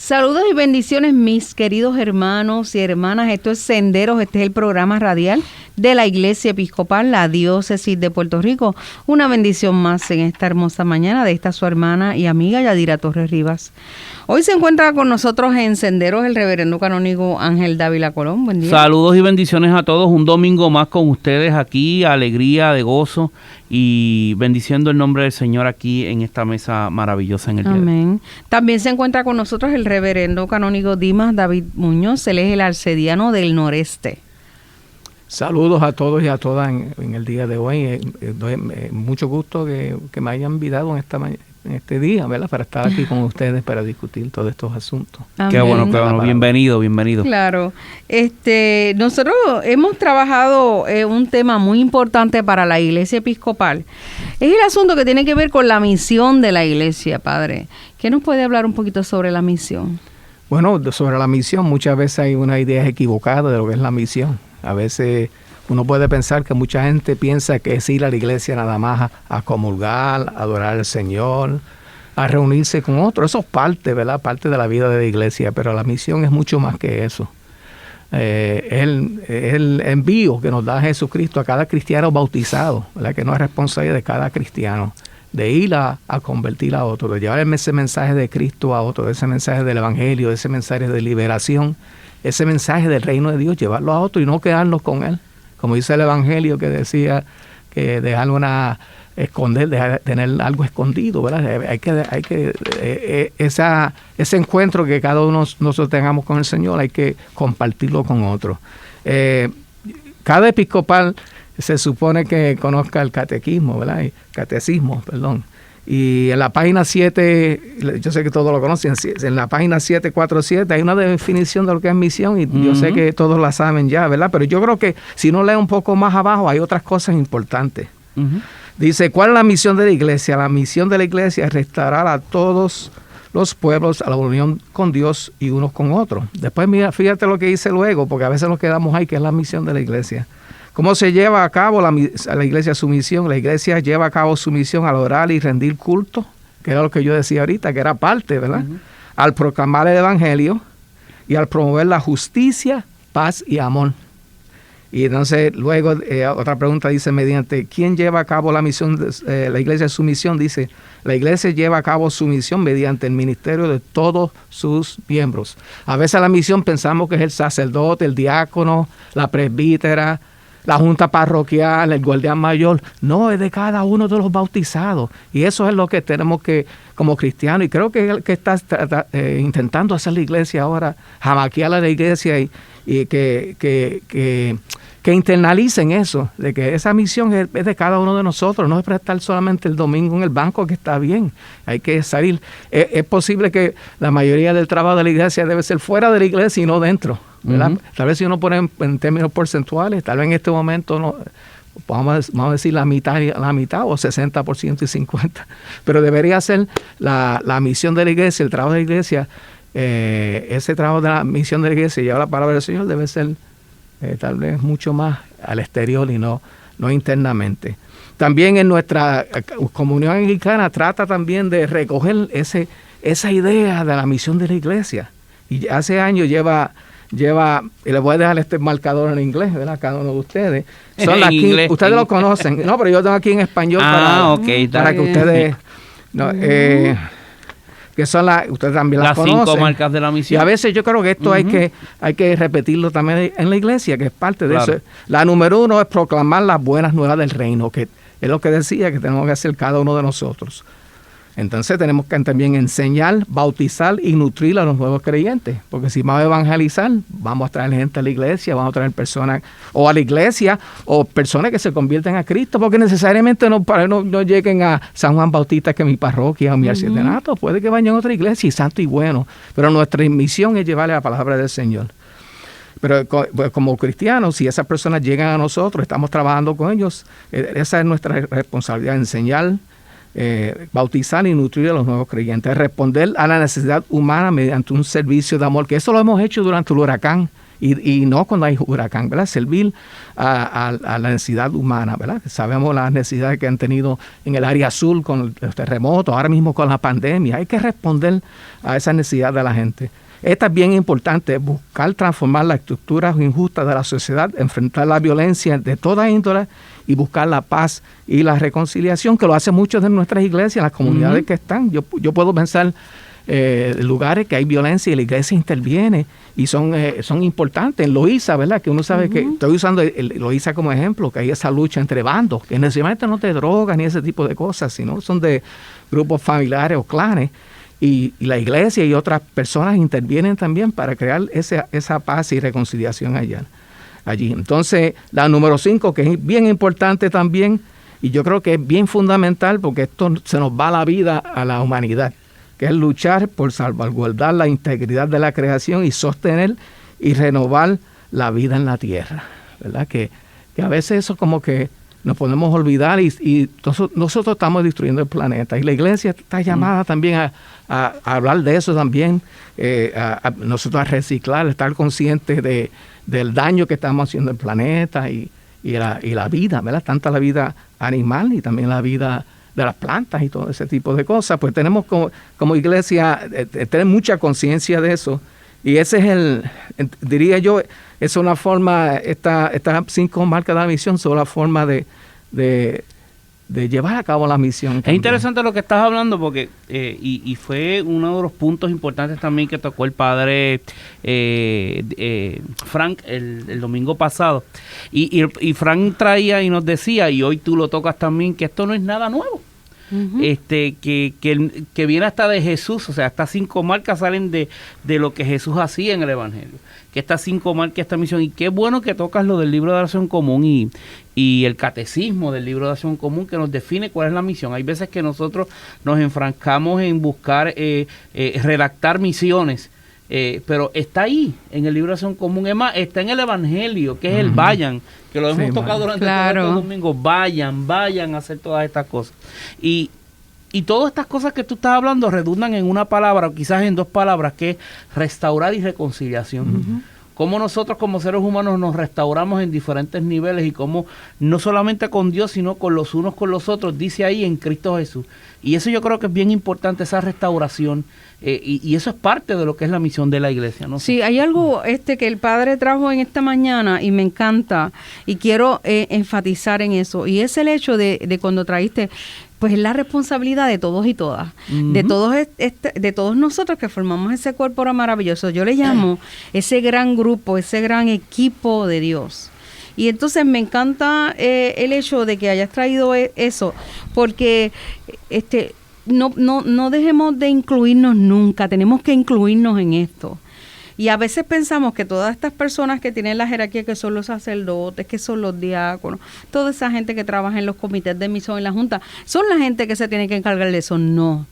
Saludos y bendiciones, mis queridos hermanos y hermanas. Esto es Senderos, este es el programa radial de la Iglesia Episcopal, la Diócesis de Puerto Rico. Una bendición más en esta hermosa mañana de esta su hermana y amiga Yadira Torres Rivas. Hoy se encuentra con nosotros en Senderos el reverendo canónigo Ángel Dávila Colón. Buen día. Saludos y bendiciones a todos. Un domingo más con ustedes aquí, alegría, de gozo y bendiciendo el nombre del Señor aquí en esta mesa maravillosa en el día. Amén. También se encuentra con nosotros el reverendo canónigo Dimas David Muñoz. Él es el arcediano del Noreste. Saludos a todos y a todas en el día de hoy. Mucho gusto que me hayan invitado en este día, ¿verdad? Para estar aquí con ustedes para discutir todos estos asuntos. Amén. Qué bueno. Bienvenido. Claro. Nosotros hemos trabajado un tema muy importante para la Iglesia Episcopal. Es el asunto que tiene que ver con la misión de la Iglesia, Padre. ¿Qué nos puede hablar un poquito sobre la misión? Bueno, sobre la misión, muchas veces hay una idea equivocada de lo que es la misión. A veces uno puede pensar que mucha gente piensa que es ir a la iglesia nada más a comulgar, a adorar al Señor, a reunirse con otros. Eso es parte, ¿verdad? Parte de la vida de la iglesia, pero la misión es mucho más que eso. El envío que nos da Jesucristo a cada cristiano bautizado, ¿verdad? Que no es responsabilidad de cada cristiano, de ir a convertir a otro, de llevar ese mensaje de Cristo a otro, ese mensaje del Evangelio, ese mensaje de liberación, ese mensaje del reino de Dios, llevarlo a otro y no quedarnos con él. Como dice el Evangelio que decía que tener algo escondido, ¿verdad? Ese encuentro que cada uno nosotros tengamos con el Señor, hay que compartirlo con otros. Cada episcopal se supone que conozca el catecismo, ¿verdad? Catecismo. Y en la página 7, yo sé que todos lo conocen, en la página 747 hay una definición de lo que es misión y yo sé que todos la saben ya, ¿verdad? Pero yo creo que si uno lee un poco más abajo hay otras cosas importantes. Dice, ¿cuál es la misión de la iglesia? La misión de la iglesia es restaurar a todos los pueblos a la unión con Dios y unos con otros. Después mira, fíjate lo que dice luego, porque a veces nos quedamos ahí, que es la misión de la iglesia. ¿Cómo se lleva a cabo la iglesia su misión? La iglesia lleva a cabo su misión al orar y rendir culto, que era lo que yo decía ahorita, que era parte, ¿verdad? Al proclamar el Evangelio y al promover la justicia, paz y amor. Y entonces luego otra pregunta dice, mediante ¿quién lleva a cabo la misión? La iglesia su misión, dice, la iglesia lleva a cabo su misión mediante el ministerio de todos sus miembros. A veces la misión pensamos que es el sacerdote, el diácono, la presbítera, la junta parroquial, el guardián mayor. No, es de cada uno de los bautizados. Y eso es lo que tenemos que, como cristianos, y creo que está intentando hacer la iglesia ahora, jamaquear a la iglesia y que internalicen eso, de que esa misión es de cada uno de nosotros, no es para estar solamente el domingo en el banco, que está bien, hay que salir. Es posible que la mayoría del trabajo de la iglesia debe ser fuera de la iglesia y no dentro, ¿verdad? Tal vez si uno pone en términos porcentuales, tal vez en este momento no, vamos a decir la mitad o 60% y 50%, pero debería ser la misión de la iglesia, el trabajo de la iglesia, ese trabajo de la misión de la iglesia y llevar la palabra del Señor debe ser tal vez mucho más al exterior y no internamente. También en nuestra comunión anglicana trata también de recoger esa idea de la misión de la iglesia. Y hace años lleva, y les voy a dejar este marcador en inglés, ¿verdad? Cada uno de ustedes. Son las inglés, ustedes lo conocen. No, pero yo tengo aquí en español para que ustedes... No, que son ustedes también las conocen. 5 marcas de la misión. Y a veces yo creo que esto hay que repetirlo también en la iglesia, que es parte de eso. La número 1 es proclamar las buenas nuevas del reino, que es lo que decía que tenemos que hacer cada uno de nosotros. Entonces tenemos que también enseñar, bautizar y nutrir a los nuevos creyentes, porque si vamos a evangelizar, vamos a traer gente a la iglesia, vamos a traer personas o a la iglesia o personas que se convierten a Cristo, porque necesariamente no lleguen a San Juan Bautista, que es mi parroquia o mi arcidenato, puede que vayan a otra iglesia y santo y bueno, pero nuestra misión es llevarle la palabra del Señor. Pero como cristianos, si esas personas llegan a nosotros, estamos trabajando con ellos, esa es nuestra responsabilidad, enseñar, bautizar y nutrir a los nuevos creyentes, responder a la necesidad humana mediante un servicio de amor, que eso lo hemos hecho durante el huracán Y no cuando hay huracán, ¿verdad? Servir a la necesidad humana, ¿verdad? Sabemos las necesidades que han tenido en el área azul con los terremotos, ahora mismo con la pandemia. Hay que responder a esa necesidad de la gente. Esta es bien importante, buscar transformar las estructuras injustas de la sociedad, enfrentar la violencia de toda índole y buscar la paz y la reconciliación, que lo hacen muchos de nuestras iglesias, las comunidades que están. Yo puedo pensar lugares que hay violencia y la iglesia interviene y son importantes. En Loíza, ¿verdad? Que uno sabe que, estoy usando Loíza como ejemplo, que hay esa lucha entre bandos, que necesariamente no te drogan ni ese tipo de cosas, sino son de grupos familiares o clanes. Y la iglesia y otras personas intervienen también para crear esa paz y reconciliación allí. Entonces, la número 5, que es bien importante también, y yo creo que es bien fundamental porque esto se nos va la vida a la humanidad, que es luchar por salvaguardar la integridad de la creación y sostener y renovar la vida en la tierra, ¿verdad? Que a veces eso como que nos podemos olvidar y nosotros estamos destruyendo el planeta. Y la iglesia está llamada también a hablar de eso también, nosotros a reciclar, estar conscientes del daño que estamos haciendo al planeta y la vida, ¿verdad? Tanto la vida animal y también la vida de las plantas y todo ese tipo de cosas. Pues tenemos como iglesia tener mucha conciencia de eso. Y ese es diría yo, es una forma, estas 5 marcas de la misión son la forma de llevar a cabo la misión. Es interesante lo que estás hablando porque, y fue uno de los puntos importantes también que tocó el padre Frank el domingo pasado. Y Frank traía y nos decía, y hoy tú lo tocas también, que esto no es nada nuevo. Que viene hasta de Jesús, o sea, estas 5 marcas salen de lo que Jesús hacía en el Evangelio, que estas 5 marcas, esta misión, y qué bueno que tocas lo del libro de oración común y el catecismo del libro de oración común que nos define cuál es la misión. Hay veces que nosotros nos enfrancamos en buscar redactar misiones, pero está ahí en el libro de oración común, es más, está en el Evangelio, que es el vayan, que lo hemos tocado durante todo el domingo, vayan a hacer todas estas cosas. Y todas estas cosas que tú estás hablando redundan en una palabra, o quizás en 2 palabras, que es restaurar y reconciliación. Cómo nosotros como seres humanos nos restauramos en diferentes niveles y cómo no solamente con Dios, sino con los unos con los otros, dice ahí en Cristo Jesús. Y eso yo creo que es bien importante, esa restauración, y eso es parte de lo que es la misión de la iglesia, ¿no? Sí, hay algo que el Padre trajo en esta mañana y me encanta y quiero enfatizar en eso, y es el hecho de cuando trajiste, pues es la responsabilidad de todos y todas, de todos nosotros que formamos ese cuerpo maravilloso. Yo le llamo ese gran grupo, ese gran equipo de Dios. Y entonces me encanta el hecho de que hayas traído eso, porque no dejemos de incluirnos nunca, tenemos que incluirnos en esto. Y a veces pensamos que todas estas personas que tienen la jerarquía, que son los sacerdotes, que son los diáconos, toda esa gente que trabaja en los comités de misión en la Junta, son la gente que se tiene que encargar de eso. No.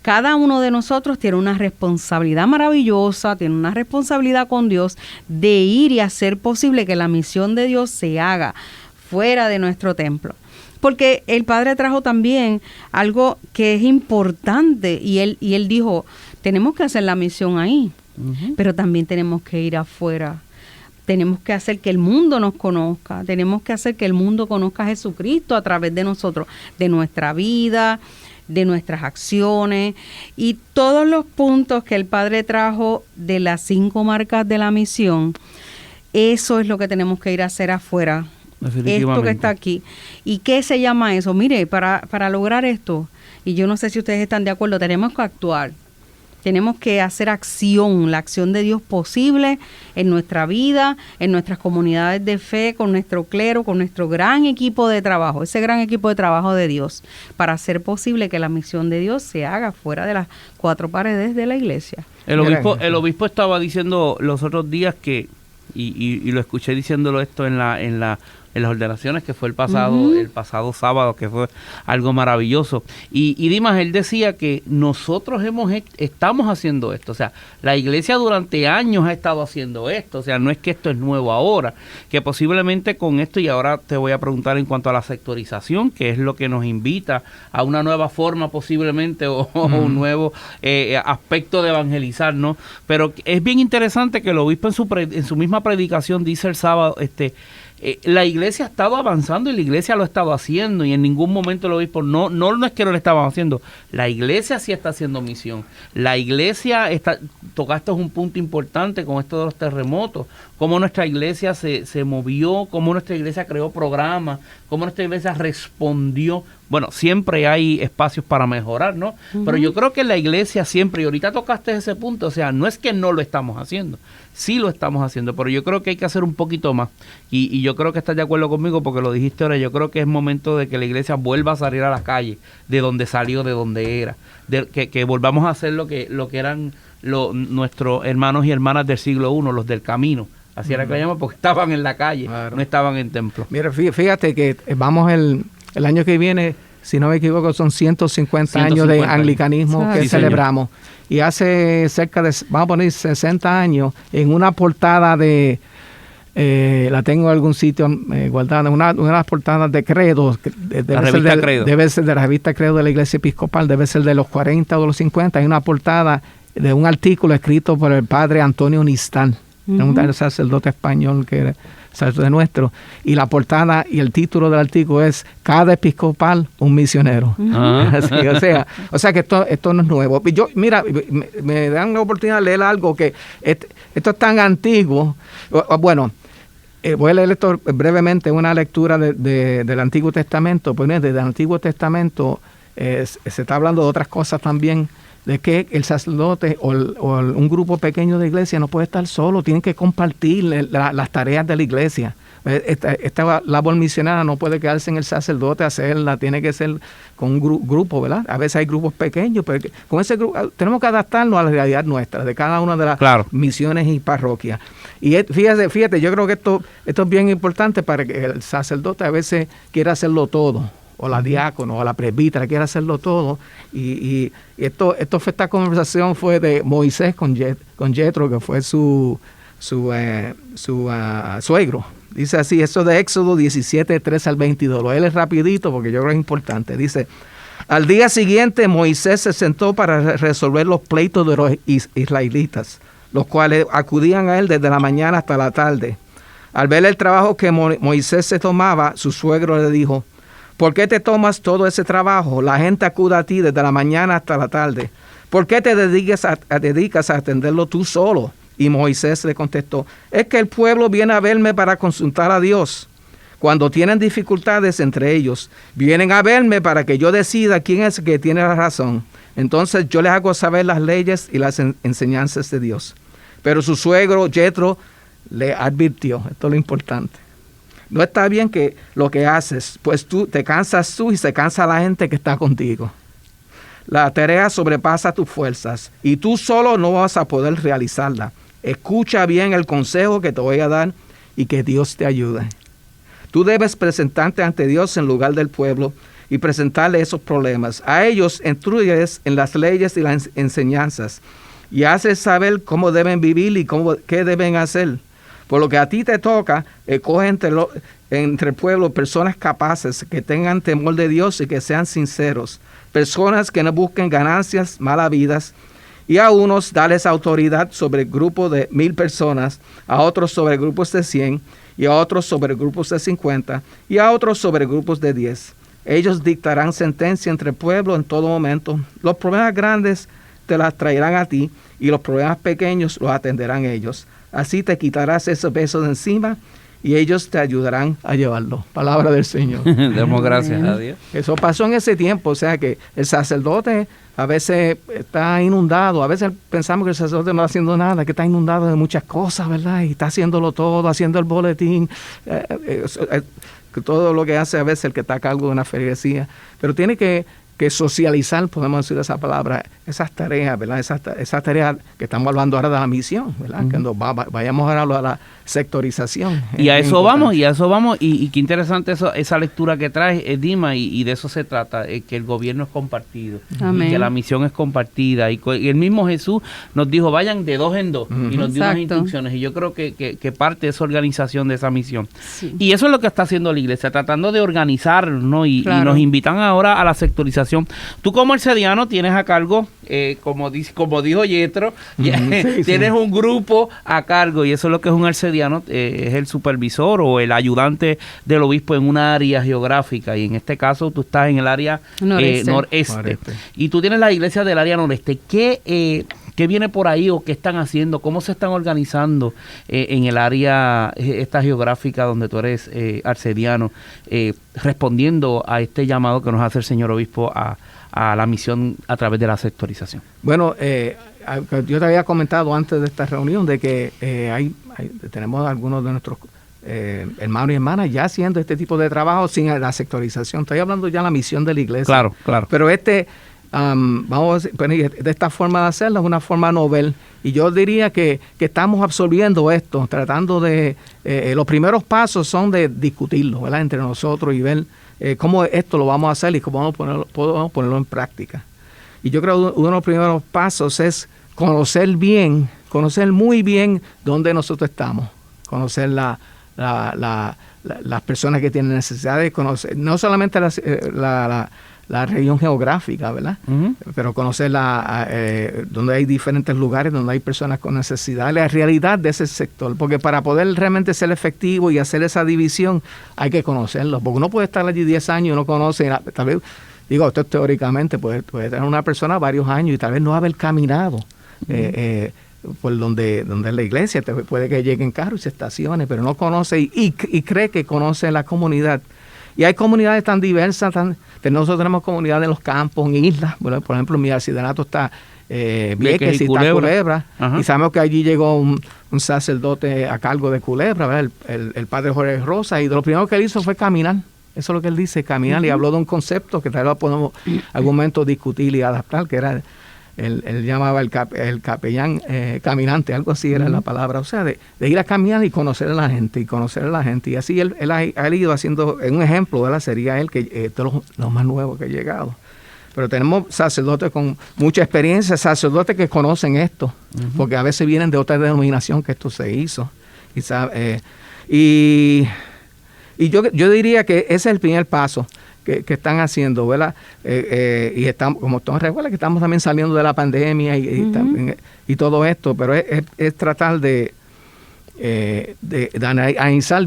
Cada uno de nosotros tiene una responsabilidad maravillosa, tiene una responsabilidad con Dios de ir y hacer posible que la misión de Dios se haga fuera de nuestro templo. Porque el Padre trajo también algo que es importante y él dijo, tenemos que hacer la misión ahí. Pero también tenemos que ir afuera, tenemos que hacer que el mundo nos conozca, tenemos que hacer que el mundo conozca a Jesucristo a través de nosotros, de nuestra vida, de nuestras acciones y todos los puntos que el Padre trajo de las 5 marcas de la misión. Eso es lo que tenemos que ir a hacer afuera, esto que está aquí. ¿Y qué se llama eso? Mire, para lograr esto, y yo no sé si ustedes están de acuerdo, tenemos que actuar. Tenemos que hacer acción, la acción de Dios posible en nuestra vida, en nuestras comunidades de fe, con nuestro clero, con nuestro gran equipo de trabajo, ese gran equipo de trabajo de Dios, para hacer posible que la misión de Dios se haga fuera de las 4 paredes de la iglesia. El obispo estaba diciendo los otros días que, y lo escuché diciéndolo esto en la en las ordenaciones, que fue el pasado sábado, que fue algo maravilloso. Y Dimas, él decía que nosotros estamos haciendo esto, o sea, la iglesia durante años ha estado haciendo esto, o sea, no es que esto es nuevo ahora, que posiblemente con esto, y ahora te voy a preguntar en cuanto a la sectorización, que es lo que nos invita a una nueva forma posiblemente, o un nuevo aspecto de evangelizar, ¿no? Pero es bien interesante que el obispo en su misma predicación dice el sábado, la iglesia ha estado avanzando y la iglesia lo ha estado haciendo, y en ningún momento el obispo no es que no lo estaban haciendo, la iglesia sí está haciendo misión, la iglesia tocaste un punto importante con esto de los terremotos, cómo nuestra iglesia se movió, cómo nuestra iglesia creó programas, cómo nuestra iglesia respondió. Bueno, siempre hay espacios para mejorar, ¿no? Pero yo creo que la iglesia siempre, y ahorita tocaste ese punto, o sea, no es que no lo estamos haciendo, sí lo estamos haciendo, pero yo creo que hay que hacer un poquito más. Y yo creo que estás de acuerdo conmigo porque lo dijiste ahora, yo creo que es momento de que la iglesia vuelva a salir a la calle, de donde salió, de donde era, que volvamos a hacer lo que eran nuestros hermanos y hermanas del siglo I, los del camino. Así era que lo llaman, porque estaban en la calle, claro, no estaban en templo. Mira, fíjate que vamos el año que viene, si no me equivoco, son 150 años de anglicanismo que celebramos. Y hace cerca de, vamos a poner 60 años, en una portada la tengo en algún sitio guardada, una de las portadas de Credo, debe ser de la revista Credo de la Iglesia Episcopal, debe ser de los 40 o de los 50, hay una portada de un artículo escrito por el padre Antonio Nistán, un sacerdote español que era sacerdote nuestro, y la portada y el título del artículo es "Cada episcopal un misionero". Así, o sea que esto no es nuevo. Yo, mira, me dan la oportunidad de leer algo que esto es tan antiguo. Bueno, voy a leer esto brevemente, una lectura del Antiguo Testamento. Pues desde el Antiguo Testamento se está hablando de otras cosas también, de que el sacerdote o un grupo pequeño de iglesia no puede estar solo, tienen que compartir las tareas de la iglesia. Esta labor misionera no puede quedarse en el sacerdote a hacerla, tiene que ser con un grupo, ¿verdad? A veces hay grupos pequeños, pero con ese grupo tenemos que adaptarnos a la realidad nuestra, de cada una de las misiones y parroquias. Y fíjate, yo creo que esto es bien importante para que el sacerdote a veces quiera hacerlo todo, o la diácono, o la presbítera, quiere hacerlo todo. Y esta conversación fue de Moisés con Yetro, que fue su suegro. Dice así, eso de Éxodo 17, 3 al 22. Lo lees rapidito porque yo creo que es importante. Dice: al día siguiente Moisés se sentó para resolver los pleitos de los israelitas, los cuales acudían a él desde la mañana hasta la tarde. Al ver el trabajo que Moisés se tomaba, su suegro le dijo: ¿por qué te tomas todo ese trabajo? La gente acude a ti desde la mañana hasta la tarde. ¿Por qué te dedicas a atenderlo tú solo? Y Moisés le contestó: es que el pueblo viene a verme para consultar a Dios. Cuando tienen dificultades entre ellos, vienen a verme para que yo decida quién es el que tiene la razón. Entonces yo les hago saber las leyes y las enseñanzas de Dios. Pero su suegro Yetro le advirtió, esto es lo importante: no está bien que lo que haces, pues tú te cansas tú y se cansa la gente que está contigo. La tarea sobrepasa tus fuerzas y tú solo no vas a poder realizarla. Escucha bien el consejo que te voy a dar y que Dios te ayude. Tú debes presentarte ante Dios en lugar del pueblo y presentarle esos problemas. A ellos instruyes en las leyes y las enseñanzas y haces saber cómo deben vivir y qué deben hacer. Por lo que a ti te toca, escoge entre el pueblo personas capaces, que tengan temor de Dios y que sean sinceros. Personas que no busquen ganancias malavidas. Y a unos darles autoridad sobre grupos de 1000 personas, a otros sobre grupos de 100, y a otros sobre grupos de 50, y a otros sobre grupos de 10. Ellos dictarán sentencia entre el pueblo en todo momento. Los problemas grandes te las traerán a ti, y los problemas pequeños los atenderán ellos. Así te quitarás ese peso de encima y ellos te ayudarán a llevarlo. Palabra del Señor. Demos gracias a Dios. Eso pasó en ese tiempo, o sea que el sacerdote a veces está inundado, a veces pensamos que el sacerdote no está haciendo nada, que está inundado de muchas cosas, ¿verdad? Y está haciéndolo todo, haciendo el boletín, todo lo que hace a veces el que está a cargo de una feligresía, pero tiene que socializar, podemos decir esa palabra, esas tareas, ¿verdad? Esas tareas que estamos hablando ahora de la misión, ¿verdad? Cuando vayamos ahora a la sectorización. Y a eso vamos, y qué interesante esa lectura que trae Dima, y de eso se trata, que el gobierno es compartido, Amén. y que la misión es compartida, y el mismo Jesús nos dijo, vayan de 2 en 2, y nos dio unas instrucciones, y yo creo que parte de esa organización, de esa misión. Sí. Y eso es lo que está haciendo la iglesia, tratando de organizarnos, ¿no? Y Claro. nos invitan ahora a la sectorización. Tú como arcediano tienes a cargo, como dijo Yetro, tienes un grupo a cargo, y eso es lo que es un arcediano, es el supervisor o el ayudante del obispo en una área geográfica, y en este caso tú estás en el área noreste. Y tú tienes la iglesia del área noreste. ¿Qué viene por ahí o qué están haciendo? ¿Cómo se están organizando en el área esta geográfica donde tú eres arcediano, respondiendo a este llamado que nos hace el señor obispo a la misión a través de la sectorización? Bueno, yo te había comentado antes de esta reunión de que tenemos algunos de nuestros hermanos y hermanas ya haciendo este tipo de trabajo sin la sectorización. Estoy hablando ya de la misión de la iglesia. Claro. Pero vamos a decir, de esta forma de hacerlo es una forma novel, y yo diría que estamos absorbiendo esto, tratando de los primeros pasos son de discutirlo, ¿verdad?, entre nosotros, y ver cómo esto lo vamos a hacer y cómo podemos ponerlo en práctica. Y yo creo que uno de los primeros pasos es conocer muy bien dónde nosotros estamos, conocer las personas que tienen necesidades, conocer no solamente la región geográfica, ¿verdad? Uh-huh. Pero conocer donde hay diferentes lugares, donde hay personas con necesidades, la realidad de ese sector. Porque para poder realmente ser efectivo y hacer esa división, hay que conocerlo. Porque uno puede estar allí 10 años y no conoce, tal vez, digo, esto teóricamente, puede tener una persona varios años y tal vez no haber caminado por donde es la iglesia. Puede que llegue en carro y se estacione, pero no conoce y cree que conoce la comunidad. Y hay comunidades tan diversas, nosotros tenemos comunidades en los campos, en islas. Bueno, por ejemplo, mi arcidanato está Vieques y está Culebra. Y sabemos que allí llegó un sacerdote a cargo de Culebra, ¿verdad? El padre Jorge Rosa, y de lo primero que él hizo fue caminar. Eso es lo que él dice, caminar. Y habló de un concepto que tal vez podemos algún momento discutir y adaptar, que era él llamaba el capellán caminante, algo así era la palabra, o sea, de ir a caminar y conocer a la gente, y así él ha ido haciendo, un ejemplo, ¿verdad? Sería él, que esto es lo más nuevo que ha llegado. Pero tenemos sacerdotes con mucha experiencia, sacerdotes que conocen esto, porque a veces vienen de otra denominación que esto se hizo, y yo diría que ese es el primer paso que están haciendo, ¿verdad? Y estamos, como todos recuerdan, que estamos también saliendo de la pandemia y todo esto, pero es tratar de analizar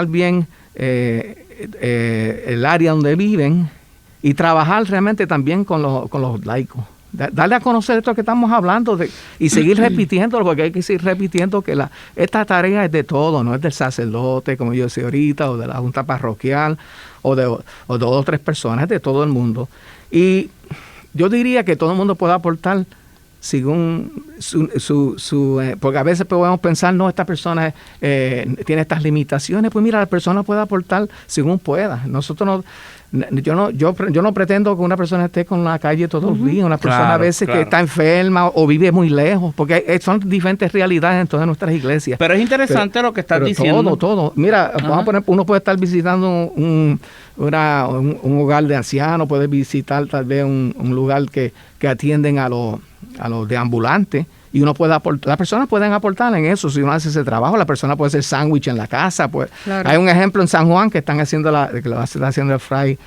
bien el área donde viven y trabajar realmente también con los laicos. Darle a conocer esto que estamos hablando y seguir repitiéndolo, porque hay que seguir repitiendo que esta tarea es de todo, no es del sacerdote, como yo decía ahorita, o de la junta parroquial, o de 2 o 3 personas, es de todo el mundo. Y yo diría que todo el mundo puede aportar según porque a veces podemos pensar, no, esta persona tiene estas limitaciones. Pues mira, la persona puede aportar según pueda. Nosotros yo no pretendo que una persona esté con la calle todos los días, una persona a veces que está enferma o vive muy lejos, porque son diferentes realidades en todas nuestras iglesias. Pero es interesante lo que estás diciendo. Todo. Mira, vamos a poner, uno puede estar visitando un hogar de ancianos, puede visitar tal vez un lugar que atienden a los deambulantes, y uno puede aportar, las personas pueden aportar en eso. Si uno hace ese trabajo, la persona puede hacer sándwich en la casa. Pues. Claro. Hay un ejemplo en San Juan que están haciendo que lo está haciendo el fray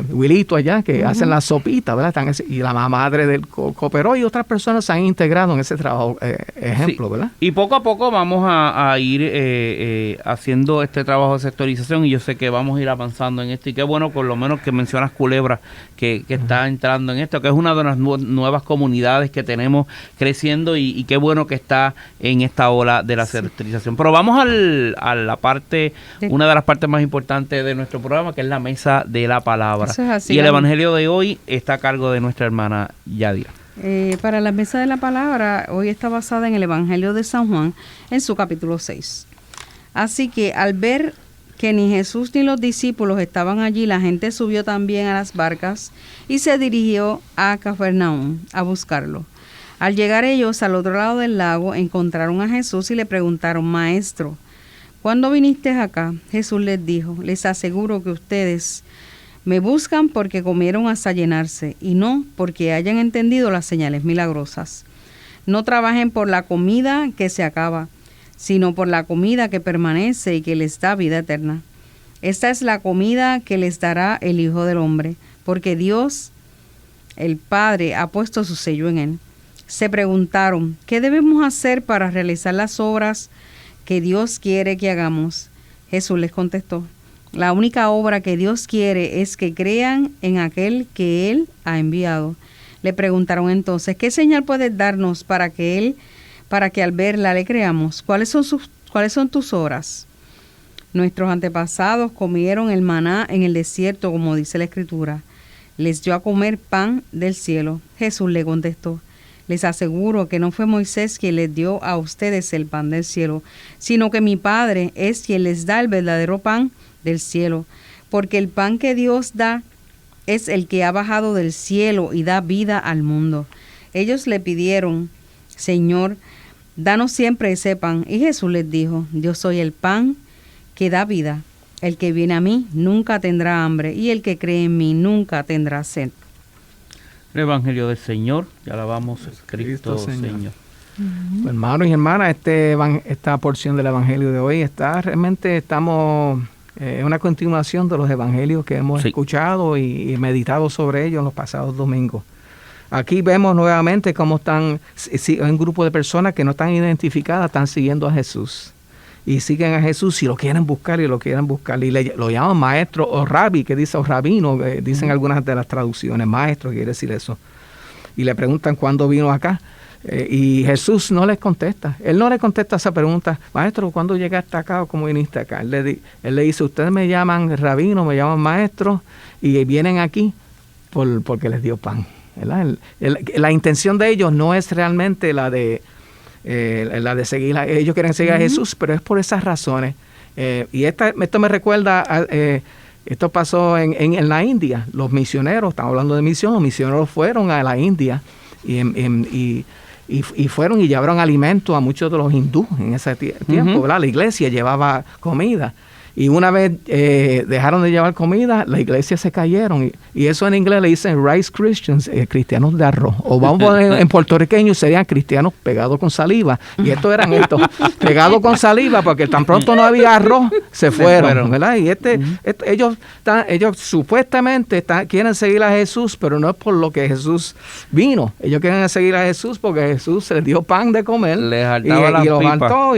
Wilito allá, que hacen la sopita, ¿verdad? Y la madre del cooperó, y otras personas se han integrado en ese trabajo, ejemplo, sí. ¿Verdad? Y poco a poco vamos a ir haciendo este trabajo de sectorización, y yo sé que vamos a ir avanzando en esto, y qué bueno por lo menos que mencionas Culebra, que está entrando en esto, que es una de las nuevas comunidades que tenemos creciendo, y qué bueno que está en esta ola de la sectorización. Pero vamos a la parte, una de las partes más importantes de nuestro programa, que es la mesa de la palabra. Es así, y el evangelio de hoy está a cargo de nuestra hermana Yadira. Para la mesa de la palabra, hoy está basada en el evangelio de San Juan, en su capítulo 6. Así que al ver que ni Jesús ni los discípulos estaban allí, la gente subió también a las barcas y se dirigió a Cafarnaúm a buscarlo. Al llegar ellos al otro lado del lago, encontraron a Jesús y le preguntaron: Maestro, ¿cuándo viniste acá? Jesús les dijo: les aseguro que ustedes me buscan porque comieron hasta llenarse y no porque hayan entendido las señales milagrosas. No trabajen por la comida que se acaba, sino por la comida que permanece y que les da vida eterna. Esta es la comida que les dará el Hijo del Hombre, porque Dios, el Padre, ha puesto su sello en él. Se preguntaron: ¿qué debemos hacer para realizar las obras que Dios quiere que hagamos? Jesús les contestó: la única obra que Dios quiere es que crean en aquel que Él ha enviado. Le preguntaron entonces: ¿qué señal puedes darnos para que al verla le creamos? ¿Cuáles son tus obras? Nuestros antepasados comieron el maná en el desierto, como dice la Escritura. Les dio a comer pan del cielo. Jesús le contestó: les aseguro que no fue Moisés quien les dio a ustedes el pan del cielo, sino que mi Padre es quien les da el verdadero pan del cielo, porque el pan que Dios da es el que ha bajado del cielo y da vida al mundo. Ellos le pidieron: Señor, danos siempre ese pan. Y Jesús les dijo: yo soy el pan que da vida. El que viene a mí nunca tendrá hambre, y el que cree en mí nunca tendrá sed. El Evangelio del Señor, ya alabamos a Cristo Señor. Pues, hermanos y hermanas, esta porción del Evangelio de hoy estamos en una continuación de los Evangelios que hemos escuchado y meditado sobre ellos en los pasados domingos. Aquí vemos nuevamente cómo están un grupo de personas que no están identificadas, están siguiendo a Jesús. Y siguen a Jesús y lo quieren buscar. Y lo llaman maestro o rabí, que dice, o rabino, dicen algunas de las traducciones. Maestro quiere decir eso. Y le preguntan cuándo vino acá. Y Jesús no les contesta. Él no le contesta esa pregunta: maestro, ¿cuándo llegaste acá o cómo viniste acá? Él le dice: ustedes me llaman rabino, me llaman maestro, y vienen aquí porque les dio pan, ¿verdad? La intención de ellos no es realmente la de seguir. Ellos quieren seguir a Jesús, pero es por esas razones. Y esto me recuerda esto pasó en la India. Los misioneros, estamos hablando de misión, los misioneros fueron a la India y fueron y llevaron alimento a muchos de los hindúes en ese tiempo, ¿verdad? La iglesia llevaba comida. Y una vez dejaron de llevar comida, la iglesia se cayeron. Y eso en inglés le dicen rice Christians, cristianos de arroz. O vamos a poner en puertorriqueño, serían cristianos pegados con saliva. Y estos eran pegados con saliva, porque tan pronto no había arroz, se fueron, ¿verdad? Y ellos supuestamente quieren seguir a Jesús, pero no es por lo que Jesús vino. Ellos quieren seguir a Jesús porque Jesús les dio pan de comer. Y lo levantó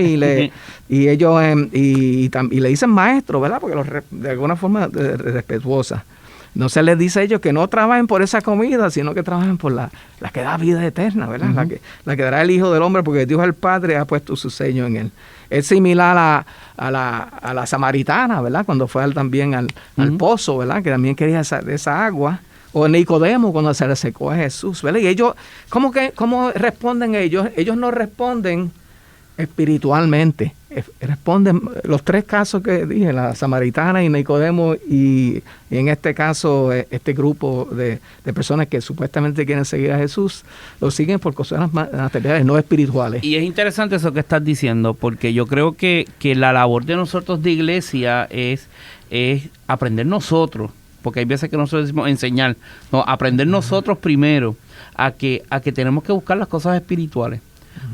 y ellos y le dicen maestro, ¿verdad? Porque de alguna forma respetuosa. No se les dice a ellos que no trabajen por esa comida, sino que trabajen por la que da vida eterna, ¿verdad? La que dará el Hijo del Hombre, porque Dios el Padre ha puesto su sello en él. Es similar a la samaritana, ¿verdad? Cuando fue también al pozo, ¿verdad? Que también quería esa agua. O Nicodemo cuando se le secó a Jesús, ¿verdad? Y ellos, ¿cómo responden ellos? Ellos no responden espiritualmente. Responden los tres casos que dije, la samaritana y Nicodemo, y en este caso este grupo de personas que supuestamente quieren seguir a Jesús, lo siguen por cosas materiales, no espirituales. Y es interesante eso que estás diciendo, porque yo creo que la labor de nosotros de iglesia es aprender nosotros, porque hay veces que nosotros decimos enseñar, no, aprender nosotros primero a que tenemos que buscar las cosas espirituales.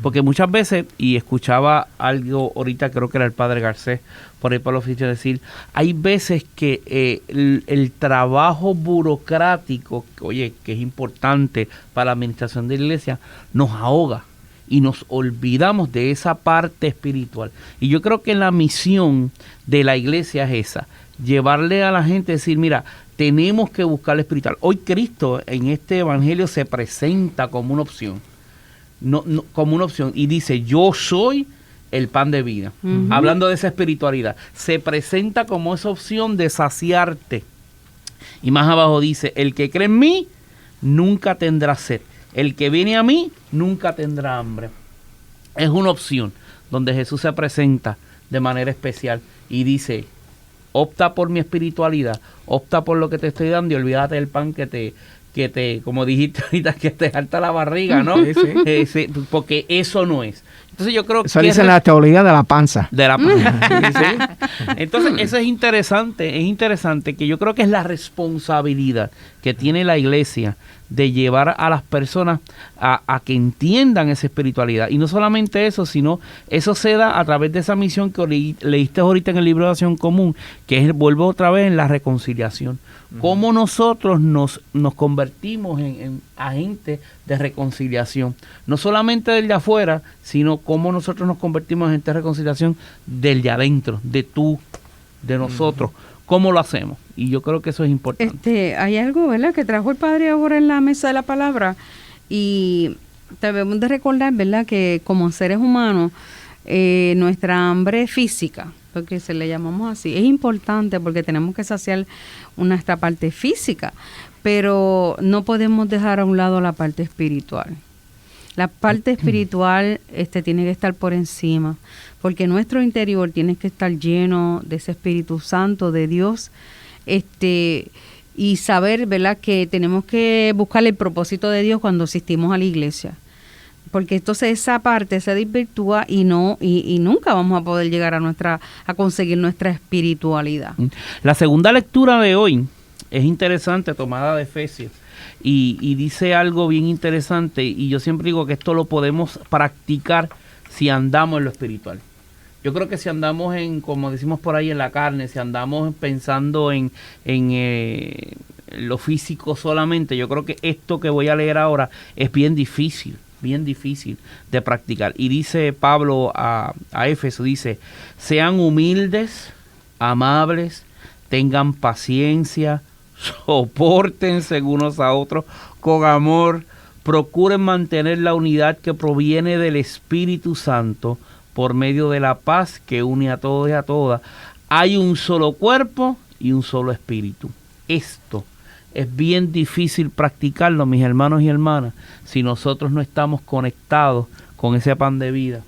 Porque muchas veces, y escuchaba algo ahorita, creo que era el padre Garcés, por ahí para el oficio, decir, hay veces que el trabajo burocrático, oye, que es importante para la administración de la iglesia, nos ahoga y nos olvidamos de esa parte espiritual. Y yo creo que la misión de la iglesia es esa, llevarle a la gente, decir, mira, tenemos que buscar lo espiritual. Hoy Cristo en este evangelio se presenta como una opción. No, como una opción, y dice: yo soy el pan de vida. Hablando de esa espiritualidad, se presenta como esa opción de saciarte. Y más abajo dice: el que cree en mí nunca tendrá sed, el que viene a mí nunca tendrá hambre. Es una opción donde Jesús se presenta de manera especial y dice: opta por mi espiritualidad, opta por lo que te estoy dando y olvídate del pan que que te, como dijiste ahorita, que te salta la barriga, ¿no? Sí. Porque eso no es. Entonces yo creo eso que... dice la teoría de la panza. De la panza. Entonces eso es interesante que yo creo que es la responsabilidad que tiene la iglesia de llevar a las personas a que entiendan esa espiritualidad. Y no solamente eso, sino eso se da a través de esa misión que leíste ahorita en el libro de Acción Común, que es, vuelvo otra vez, en la reconciliación. Cómo nosotros nos convertimos en agentes de reconciliación. No solamente del de afuera, sino cómo nosotros nos convertimos en agentes de reconciliación del de adentro, de nosotros. ¿Cómo lo hacemos? Y yo creo que eso es importante. Hay algo, ¿verdad?, que trajo el Padre ahora en la mesa de la palabra, y debemos de recordar, ¿verdad?, que como seres humanos, nuestra hambre física, porque se le llamamos así, es importante porque tenemos que saciar nuestra parte física, pero no podemos dejar a un lado la parte espiritual. La parte espiritual tiene que estar por encima, porque nuestro interior tiene que estar lleno de ese Espíritu Santo de Dios, y saber, ¿verdad?, que tenemos que buscar el propósito de Dios cuando asistimos a la iglesia. Porque entonces esa parte se desvirtúa y nunca vamos a poder llegar a conseguir nuestra espiritualidad. La segunda lectura de hoy es interesante, tomada de Efesios, y dice algo bien interesante, y yo siempre digo que esto lo podemos practicar si andamos en lo espiritual. Yo creo que si andamos como decimos por ahí, en la carne, si andamos pensando en lo físico solamente, yo creo que esto que voy a leer ahora es bien difícil de practicar. Y dice Pablo a Éfeso, dice: sean humildes, amables, tengan paciencia, sopórtense unos a otros con amor, procuren mantener la unidad que proviene del Espíritu Santo por medio de la paz que une a todos y a todas. Hay un solo cuerpo y un solo espíritu. Esto es bien difícil practicarlo, mis hermanos y hermanas, si nosotros no estamos conectados con ese pan de vida,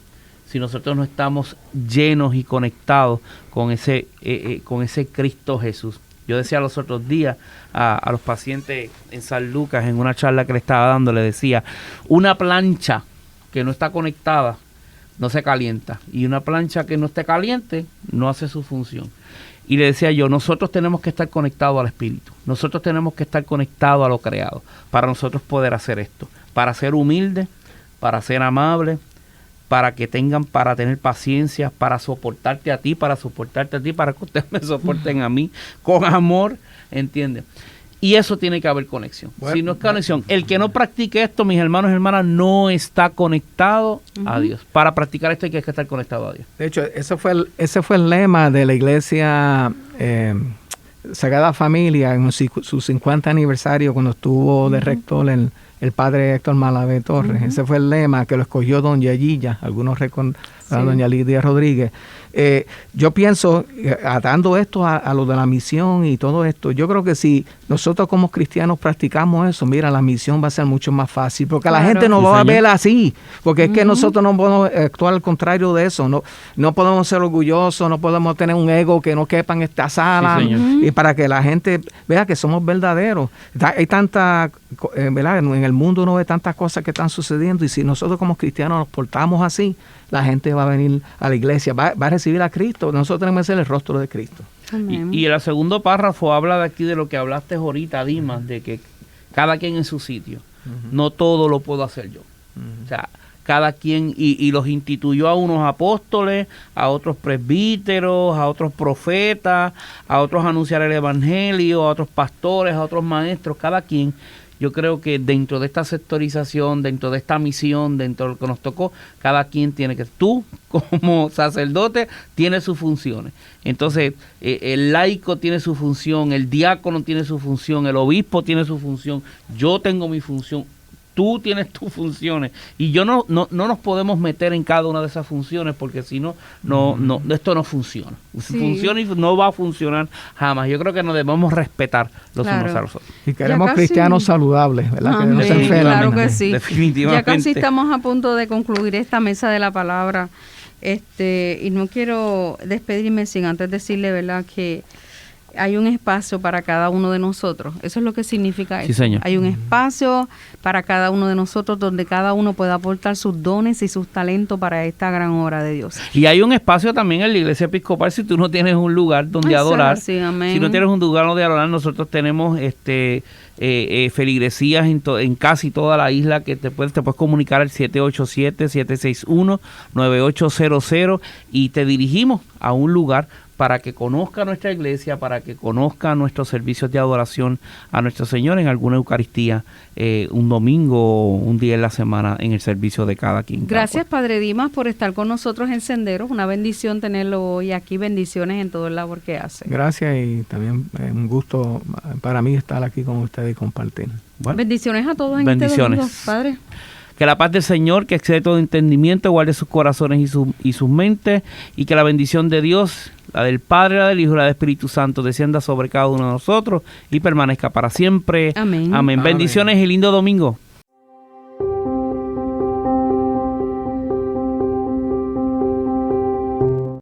si nosotros no estamos llenos y conectados con ese Cristo Jesús. Yo decía los otros días a los pacientes en San Lucas, en una charla que le estaba dando, le decía: una plancha que no está conectada no se calienta, y una plancha que no esté caliente no hace su función. Y le decía yo, nosotros tenemos que estar conectados al Espíritu, nosotros tenemos que estar conectados a lo creado, para nosotros poder hacer esto, para ser humildes, para ser amables, para tener paciencia, para soportarte a ti, para que ustedes me soporten a mí, con amor, ¿entiendes? Y eso tiene que haber conexión. Bueno, si no es conexión, el que no practique esto, mis hermanos y hermanas, no está conectado a Dios. Para practicar esto hay que estar conectado a Dios. De hecho, ese fue el lema de la iglesia Sagrada Familia en su 50 aniversario, cuando estuvo de rector el padre Héctor Malavé Torres. Ese fue el lema que lo escogió doña Yilla, algunos reconocen a doña Lidia Rodríguez. Yo pienso, atando esto a lo de la misión y todo esto, yo creo que si nosotros como cristianos practicamos eso, mira, la misión va a ser mucho más fácil, porque la gente no va a ver así, porque es que nosotros no podemos actuar al contrario de eso, no podemos ser orgullosos, no podemos tener un ego que no quepa en esta sala, y para que la gente vea que somos verdaderos. Hay tanta, ¿verdad? En el mundo uno ve tantas cosas que están sucediendo, y si nosotros como cristianos nos portamos así, la gente va a venir a la iglesia, va a recibir a Cristo. Nosotros tenemos que ser el rostro de Cristo. Y el segundo párrafo habla de aquí de lo que hablaste ahorita, Dimas, de que cada quien en su sitio. No todo lo puedo hacer yo. O sea, cada quien, y los instituyó a unos apóstoles, a otros presbíteros, a otros profetas, a otros anunciar el evangelio, a otros pastores, a otros maestros, cada quien. Yo creo que dentro de esta sectorización, dentro de esta misión, dentro de lo que nos tocó, cada quien tiene que... Tú, como sacerdote, tienes sus funciones. Entonces, el laico tiene su función, el diácono tiene su función, el obispo tiene su función, yo tengo mi función, tú tienes tus funciones. Y yo no nos podemos meter en cada una de esas funciones, porque si no, esto no funciona. Funciona y no va a funcionar jamás. Yo creo que nos debemos respetar los unos a los otros. Y queremos cristianos saludables, ¿verdad? Que no se enfermen. Claro que sí. Definitivamente. Ya casi estamos a punto de concluir esta mesa de la palabra. Y no quiero despedirme sin antes decirle, ¿verdad?, que hay un espacio para cada uno de nosotros. Eso es lo que significa Sí, eso. señor. Hay un espacio para cada uno de nosotros donde cada uno pueda aportar sus dones y sus talentos para esta gran obra de Dios. Y hay un espacio también en la iglesia episcopal si tú no tienes un lugar donde Eso es adorar. así, amén. Si no tienes un lugar donde adorar, nosotros tenemos feligresías en casi toda la isla que te puedes comunicar al 787-761-9800 y te dirigimos a un lugar para que conozca nuestra iglesia, para que conozca nuestros servicios de adoración a nuestro Señor en alguna Eucaristía, un domingo o un día en la semana en el servicio de cada quien. Gracias, Padre Dimas, por estar con nosotros en Senderos. Una bendición tenerlo hoy aquí. Bendiciones en todo el labor que hace. Gracias, y también un gusto para mí estar aquí con ustedes y compartir. Bueno, bendiciones a todos en bendiciones. este domingo, Padre. que la paz del Señor, que excede todo entendimiento, guarde sus corazones y sus mentes, y que la bendición de Dios, la del Padre, la del Hijo y la del Espíritu Santo, descienda sobre cada uno de nosotros y permanezca para siempre. Amén. Amén. Bendiciones y lindo domingo.